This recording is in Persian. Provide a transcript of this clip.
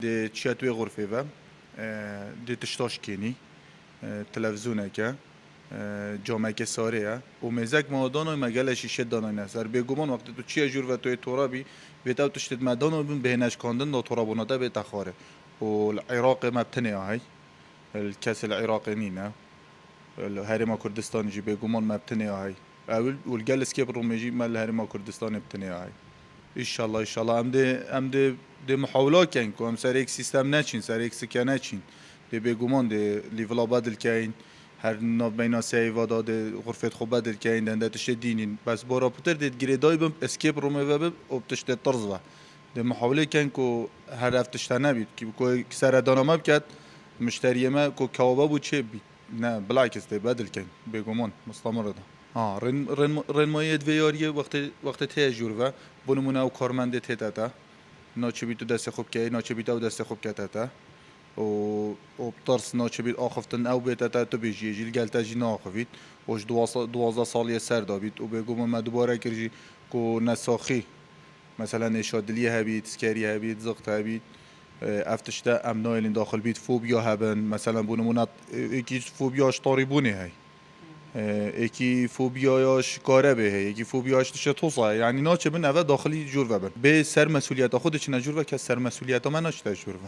دی چیاتوی غرفه و دی تشتاش کنی تلویزیونه که جامعه که ساریه و مزک مادانو مگل شیشه دانای نظر بگمان وقتی تو چی جور و توی تورا بی بیتاو تشتت مدانو بین بهنش کاندن دو تورا بوناده به تخاره و العراق مبتنی هاي الكاس العراقي نينا الهرم كردستان جي بيقومون مبتني هاي اول والجلس كيف روميجي مال الهرم كردستان مبتني هاي ان شاء الله ان شاء الله ام دي محاولات كان كو ام سريك سيستم ناچين سريك سكاناچين دي بيقومون دي ليفل بدل كاين هر نو بينا سي ودا دي غرفه خو بدل كاين دنده تشدينين بس بورا بوتر دي جريداي بم اسكيب رومي وب وبتشت طرزه دي محاوله كان كو هدف تشتنه بيت كو سر دانما بكات مشتري ما كو كوابا بو تشي بي نه بالعكس دي بدل كان بيقومون مستمر ده رن مایه ویاریه وقت ته جوروا بونمونه او کارمند ته تا ناچه بیتو دست خوب که ناچه بیتو دست خوب که تا و بطرس ناچه بیت آخفتن او بیت تا تو بیجی جیل گلتا جی ناخفید وش 12 سالی سر دابید و بگم ما دوباره کرجی کو نساخی مثلا نشادلیه هبید سکری هبید زغط هبید افتشته امنایلین داخل بید فوبیا هبن مثلا بونمونه یکی فوبیاش طاربونه هی یکی فوبیاش کاره به یکی فوبیاش تشه توصه یعنی ناچه بن اوه داخلی جور و بن به سر مسئولیت خودش نجور و که سر مسئولیت من نشته جور و